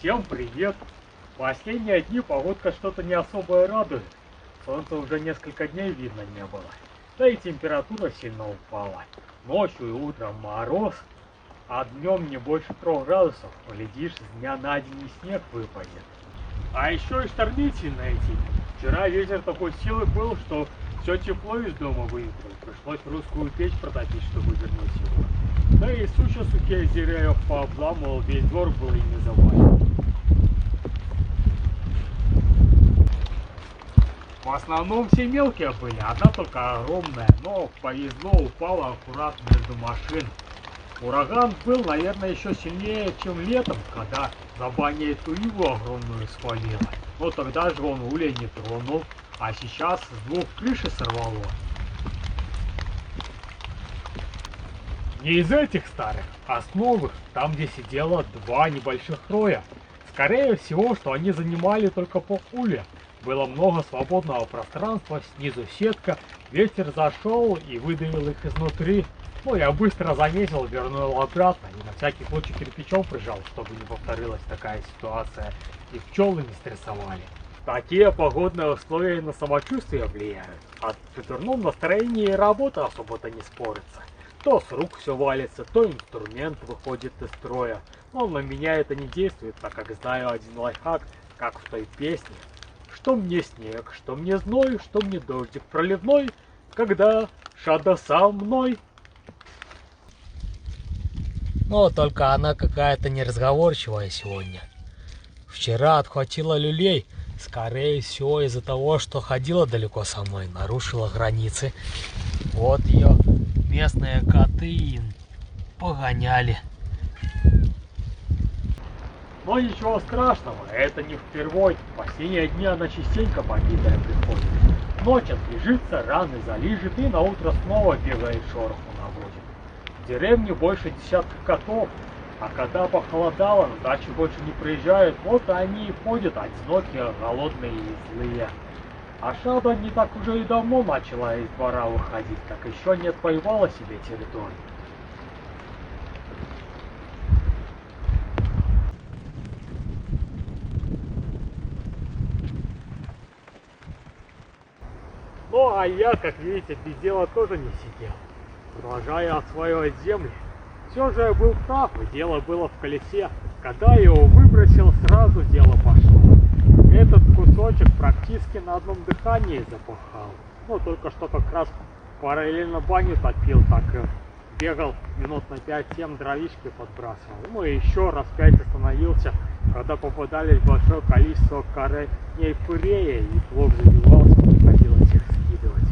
Всем привет! Последние дни погодка что-то не особо радует. Солнца уже несколько дней видно не было. Да и температура сильно упала. Ночью и утром мороз, а днем не больше 3 градусов. Глядишь, с дня на день и снег выпадет. А еще и штормит сильно эти дни. Вчера ветер такой силы был, что все тепло из дома выветрил. Пришлось русскую печь протопить, чтобы вернуть его. Да и сучья сухие деревьев пообламывал, весь двор был и не завален. В основном все мелкие были, одна только огромная, но повезло, упала аккуратно между машин. Ураган был, наверное, еще сильнее, чем летом, когда за баней эту иву огромную свалило. Но тогда же он улей не тронул, а сейчас с 2 крыши сорвало. Не из этих старых, а с новых, там где сидело 2 небольших роя. Скорее всего, что они занимали только по улья. Было много свободного пространства, снизу сетка, ветер зашел и выдавил их изнутри. Ну, я быстро заметил, вернул обратно и на всякий случай кирпичом прижал, чтобы не повторилась такая ситуация и пчелы не стрессовали. Такие погодные условия на самочувствие влияют. А при дурном настроении и работа особо-то не спорится. То с рук все валится, то инструмент выходит из строя. Но на меня это не действует, так как знаю один лайфхак, как в той песне. Что мне снег, что мне зной, что мне дождик проливной, когда Шада со мной. Но только она какая-то неразговорчивая сегодня. Вчера отхватила люлей, скорее всего из-за того, что ходила далеко со мной, нарушила границы. Вот ее местные коты погоняли. Но ничего страшного, это не впервой. В последние дни она частенько побитая приходит. Ночь отлежится, раны залижет и наутро снова бегает, шороху наводит. В деревне больше десятка котов, а когда похолодало, на дачу больше не приезжают, вот они и ходят одинокие, голодные и злые. А Шада не так уже и давно начала из двора выходить, так еще не отвоевала себе территорию. Ну а я, как видите, без дела тоже не сидел, продолжая осваивать земли. Все же я был прав, и дело было в колесе. Когда я его выбросил, сразу дело пошло. Этот кусочек практически на одном дыхании запахал. Ну, только что как раз параллельно баню топил, так и бегал минут на 5-7, дровишки подбрасывал. Ну и еще раз 5 остановился, когда попадались большое количество корней пырея, и плов забивался, приходилось их скидывать.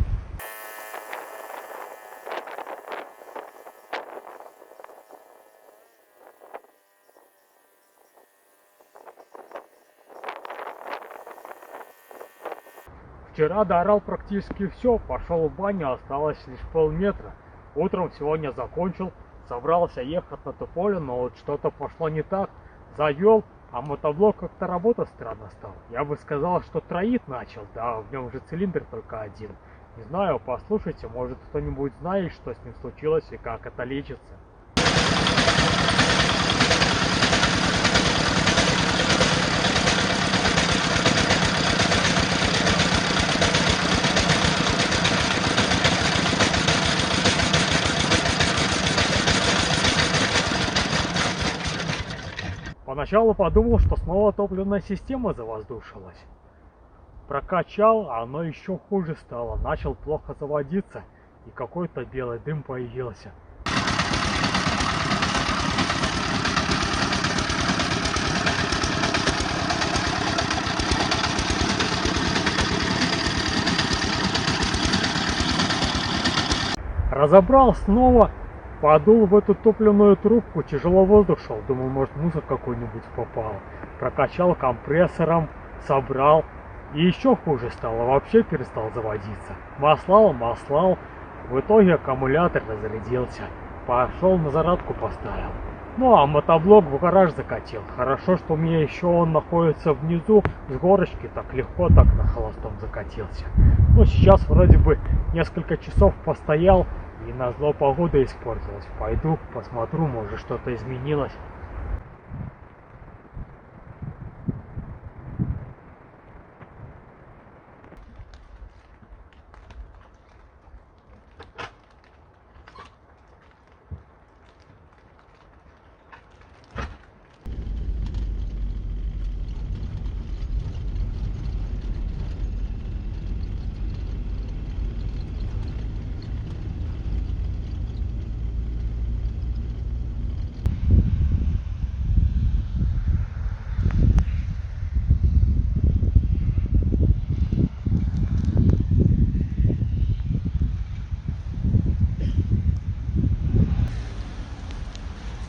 Вчера доорал практически все, пошел в баню, осталось лишь полметра. Утром сегодня закончил, собрался ехать на Тополе, но вот что-то пошло не так. Завел, а мотоблок как-то работать странно стал. Я бы сказал, что троит начал, да в нем же цилиндр только один. Не знаю, послушайте, может кто-нибудь знает, что с ним случилось и как это лечится. Поначалу подумал, что снова топливная система завоздушилась. Прокачал, а оно еще хуже стало. Начал плохо заводиться, и какой-то белый дым появился. Разобрал снова. Подул в эту топливную трубку, тяжело воздух шел, думал, может мусор какой-нибудь попал. Прокачал компрессором, собрал, и еще хуже стало, вообще перестал заводиться. Маслал, в итоге аккумулятор разрядился, пошел на зарядку поставил. Ну а мотоблок в гараж закатил. Хорошо, что у меня еще он находится внизу, с горочки, так легко так на холостом закатился. Ну сейчас вроде бы несколько часов постоял, и назло погода испортилась. Пойду посмотрю, может что-то изменилось.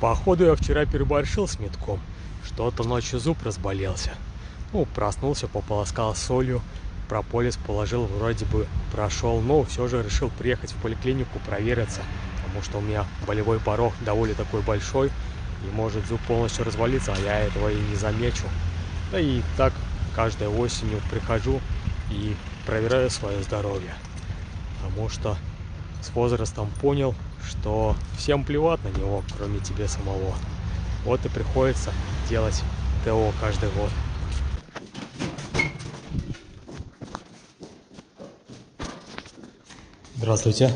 Походу я вчера переборщил с метком. Что-то ночью зуб разболелся. Ну, проснулся, пополоскал солью, прополис положил, вроде бы прошел, но все же решил приехать в поликлинику провериться, потому что у меня болевой порог довольно такой большой, и может зуб полностью развалиться, а я этого и не замечу. Да и так каждой осенью прихожу и проверяю свое здоровье, потому что с возрастом понял, что всем плевать на него, кроме тебя самого. Вот и приходится делать ТО каждый год. Здравствуйте.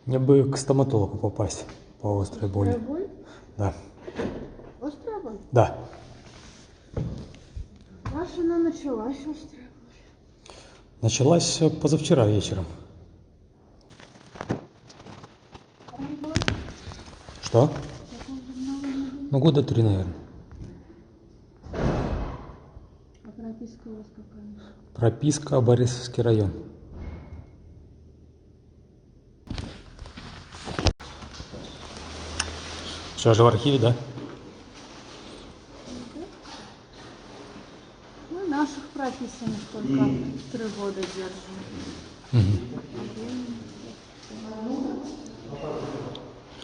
Мне бы к стоматологу попасть по острой боли. Острая боль? Да. Острая боль? Да. Ваша она началась острая боль. Началась позавчера вечером. Что? Ну, года 3, наверное. А прописка у вас какая? Прописка Борисовский район. Все же в архиве, да? Мы наших прописанных только 3 года держим.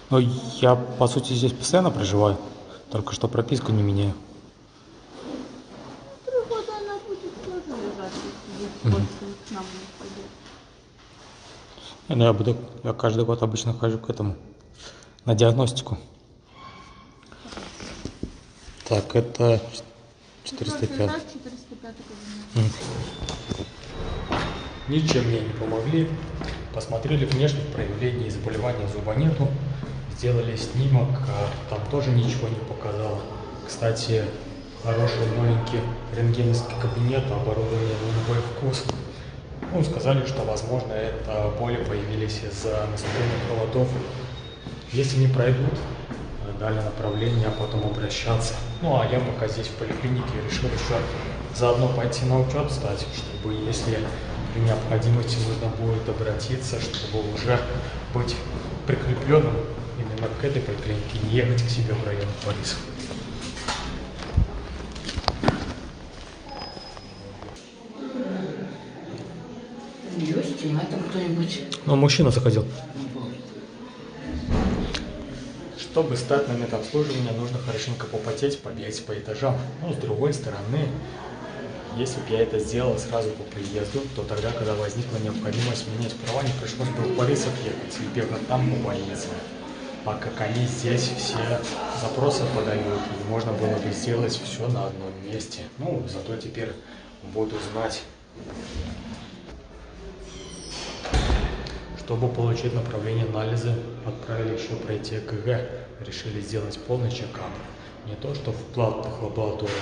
Ну, я, по сути, здесь постоянно проживаю, только что прописку не меняю. 3 года она будет тоже лежать, если вы к нам не придет. Ну, я каждый год обычно хожу к этому, на диагностику. Так, это 405. 405 кабинет. Ничем мне не помогли. Посмотрели внешних проявлений заболевания зуба нету. Сделали снимок, а там тоже ничего не показало. Кстати, хороший новенький рентгеновский кабинет, оборудование на любой вкус. Ну, сказали, что, возможно, это боли появились из-за наступления холодов. Если не пройдут, дали направление, а потом обращаться. Ну, а я пока здесь в поликлинике решил еще заодно пойти на учет стать, чтобы, если при необходимости нужно будет обратиться, чтобы уже быть прикрепленным именно к этой поликлинике, не ехать к себе в район Борисов. Есть, а это кто-нибудь? Ну, мужчина заходил. Чтобы стать на медобслуживание, нужно хорошенько попотеть, побегать по этажам. Но с другой стороны, если бы я это сделал сразу по приезду, то тогда, когда возникла необходимость менять права, не пришлось бы в Борисов ехать и бегать там по больнице. А как они здесь все запросы подают, и можно было бы сделать все на одном месте. Ну, зато теперь буду знать. Чтобы получить направление анализа, отправили еще пройти ЭКГ. Решили сделать полный чекап. Не то, что в платных лабораториях.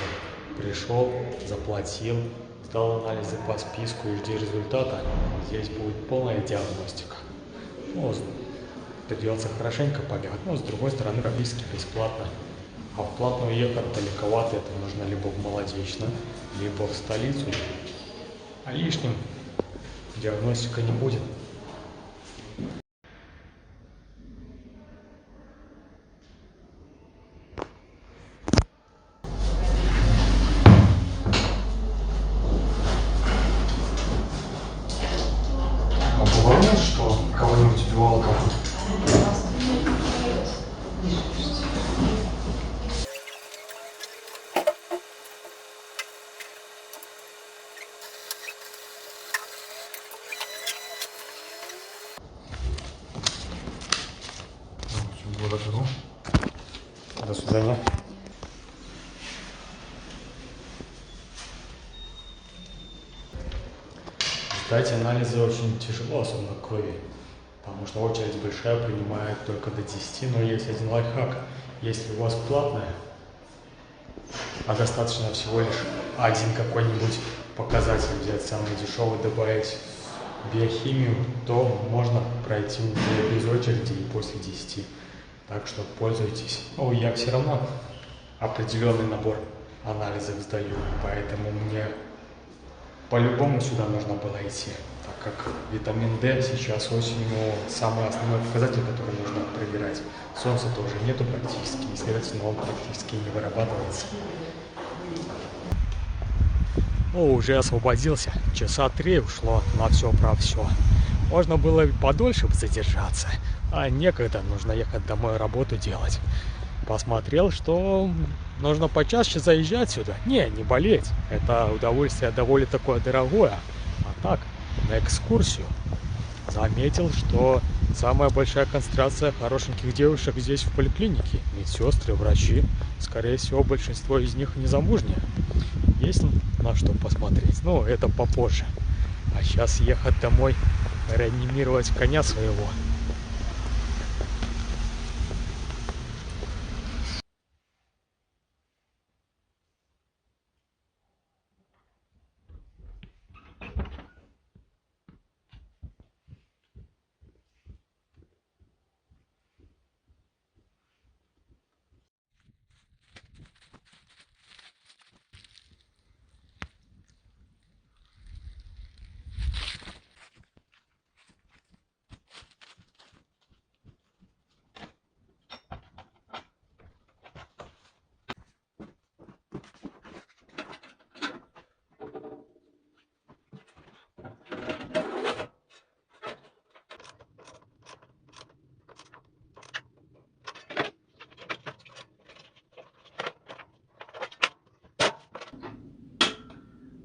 Пришел, заплатил, сдал анализы по списку и жди результата. Здесь будет полная диагностика. Ну, придется хорошенько побегать. Но с другой стороны, практически бесплатно. А в платную ехать далековато, это нужно либо в Молодечно, либо в столицу. А лишним диагностика не будет. Бывает, что кого-нибудь убивало кого-то? Благодарю. До свидания. Сдать анализы очень тяжело, особенно крови, потому что очередь большая, принимает только до 10, но есть один лайфхак. Если у вас платная, а достаточно всего лишь один какой-нибудь показатель взять, самый дешевый, добавить биохимию, то можно пройти уже без очереди и после 10. Так что пользуйтесь. Ну, я все равно определенный набор анализов сдаю, поэтому мне по-любому сюда нужно было идти. так как витамин D сейчас осенью самый основной показатель, который нужно проверять. Солнца тоже нету практически, и, следовательно, он практически не вырабатывается. О, уже освободился. Часа 3 ушло на все про все. Можно было подольше задержаться, а некогда, нужно ехать домой работу делать. Посмотрел, что нужно почаще заезжать сюда. Не болеть. Это удовольствие довольно такое дорогое. А так, на экскурсию. Заметил, что самая большая концентрация хорошеньких девушек здесь в поликлинике. Медсестры, врачи. Скорее всего, большинство из них незамужние. Есть на что посмотреть. Но это попозже. А сейчас ехать домой, реанимировать коня своего.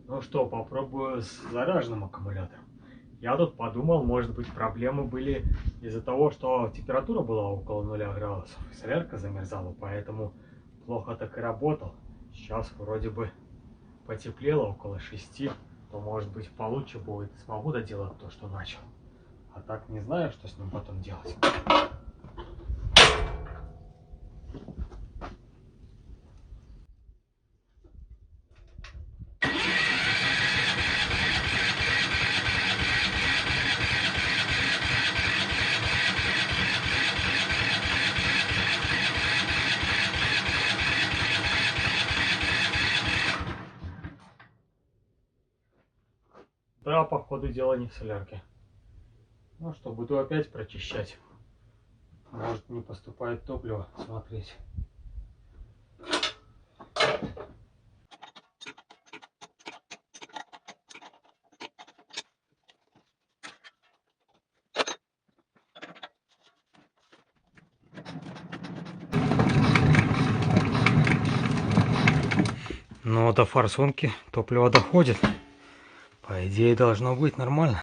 Ну что, попробую с заряженным аккумулятором. Я тут подумал, может быть, проблемы были из-за того, что температура была около 0 градусов, и солярка замерзала, поэтому плохо так и работал. Сейчас вроде бы потеплело около 6, то может быть получше будет, смогу доделать то, что начал. А так не знаю, что с ним потом делать. Да, походу дело не в солярке. Ну что, буду опять прочищать. Может, не поступает топливо, смотреть. Но до форсунки топливо доходит. По идее, должно быть нормально.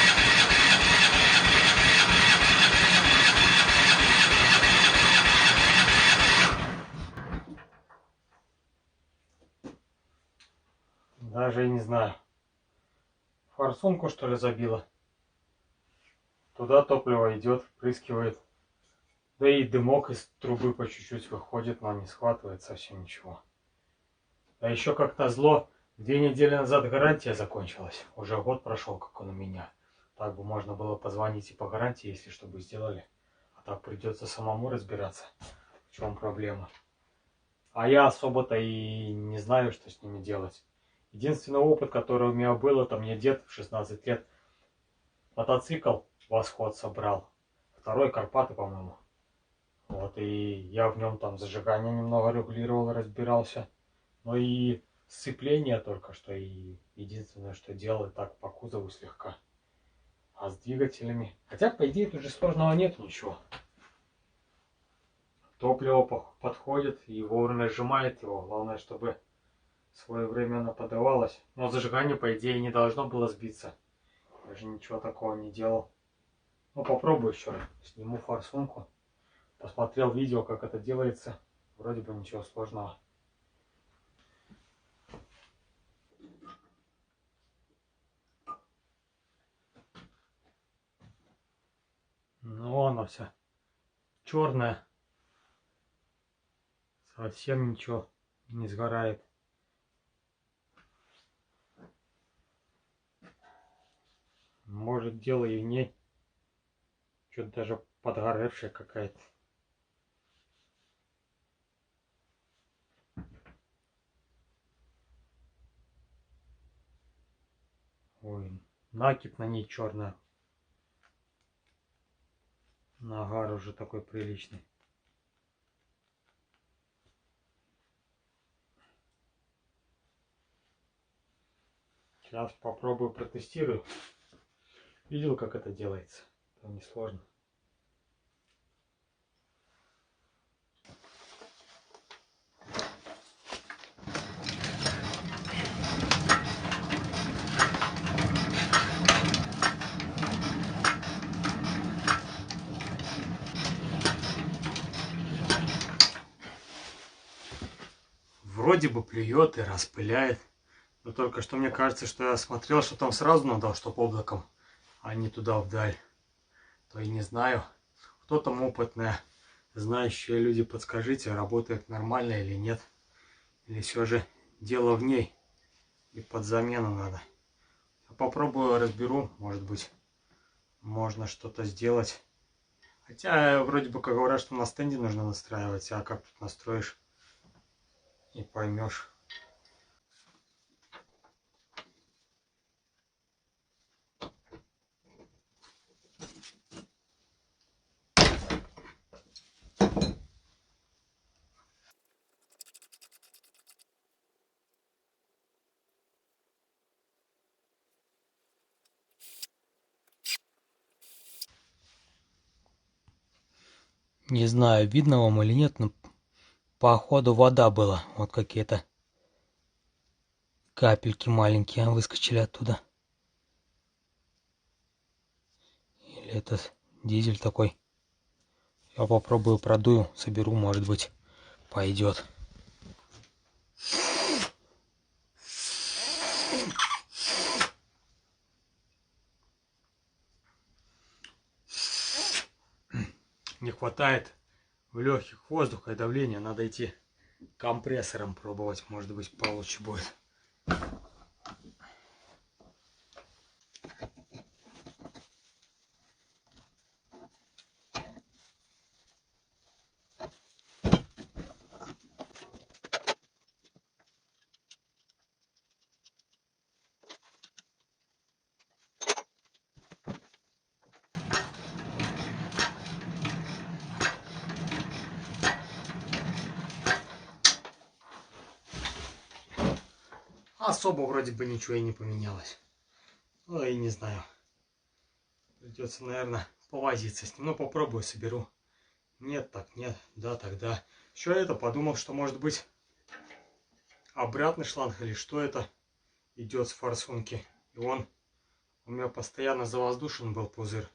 Даже и не знаю. Форсунку, что ли, забило? Туда топливо идет, впрыскивает. Да и дымок из трубы по чуть-чуть выходит, но не схватывает совсем ничего. А еще как назло, 2 недели назад гарантия закончилась. Уже год прошел, как он у меня. Так бы можно было позвонить и по гарантии, если что бы сделали. А так придется самому разбираться, в чем проблема. А я особо-то и не знаю, что с ними делать. Единственный опыт, который у меня был, это мне дед в 16 лет мотоцикл «Восход» собрал. Второй «Карпаты», по-моему. Вот, и я в нем там зажигание немного регулировал, разбирался. Ну и сцепление только что, и единственное, что делал, так по кузову слегка. А с двигателями... Хотя, по идее, тут же сложного нет ничего. Топливо подходит и вовремя сжимает его. Главное, чтобы своевременно подавалось. Но зажигание, по идее, не должно было сбиться. Я же ничего такого не делал. Ну, попробую еще раз. Сниму форсунку. Посмотрел видео, как это делается. Вроде бы ничего сложного. Ну, она вся черная. Совсем ничего не сгорает. Может, дело и в ней. Что-то даже подгоревшая какая-то. Ой, Накипь на ней черная. Нагар уже такой приличный. Сейчас попробую протестирую. Видел, как это делается. Там несложно. Вроде бы плюет и распыляет. Но только что мне кажется, что я смотрел, что там сразу надо, чтоб облаком, а не туда вдаль. То и не знаю. Кто там опытные, знающие люди, подскажите, работает нормально или нет. Или все же дело в ней. И под замену надо. Я попробую, разберу, может быть, можно что-то сделать. Хотя вроде бы как говорят, что на стенде нужно настраивать, а как тут настроишь и поймешь. Не знаю, видно вам или нет, но походу вода была. Вот какие-то капельки маленькие выскочили оттуда. Или этот дизель такой. Я попробую продую, соберу, может быть, пойдет. Не хватает в легких воздуха и давления, надо идти компрессором пробовать, может быть, получше будет. Особо вроде бы ничего и не поменялось. Ну и не знаю. Придется, наверное, повозиться с ним. Ну попробую, соберу. Нет, так нет. Да, тогда. Еще это подумал, что может быть обратный шланг или что это идет с форсунки. И он у меня постоянно завоздушен был пузырь.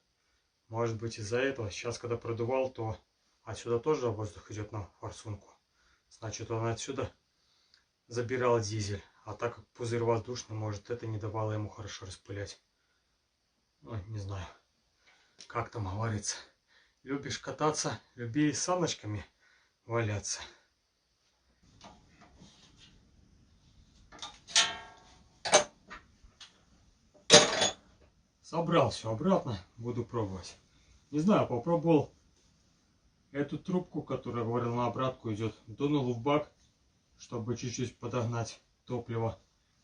Может быть из-за этого. Сейчас когда продувал, то отсюда тоже воздух идет на форсунку. Значит, он отсюда забирал дизель. А так как пузырь воздушный, может, это не давало ему хорошо распылять. Ну, не знаю, как там говорится. Любишь кататься, люби и с саночками валяться. Собрал все обратно, буду пробовать. Не знаю, попробовал эту трубку, которая, говорил, на обратку идет. Дунул в бак, чтобы чуть-чуть подогнать топливо,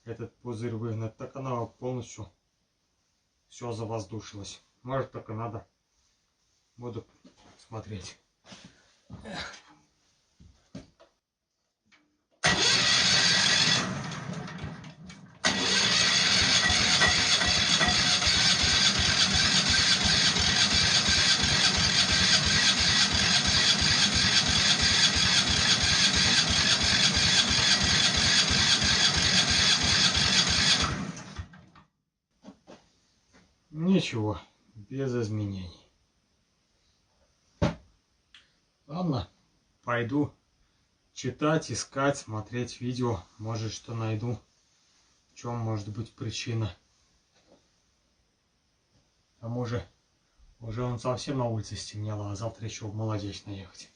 этот пузырь выгнать. Так она полностью все завоздушилось. Может, так и надо. Буду смотреть. Ничего, без изменений. Ладно, пойду читать, искать, смотреть видео. Может, что найду. В чем может быть причина. К тому же уже он совсем на улице стемнело, а завтра еще в Молодечное ехать.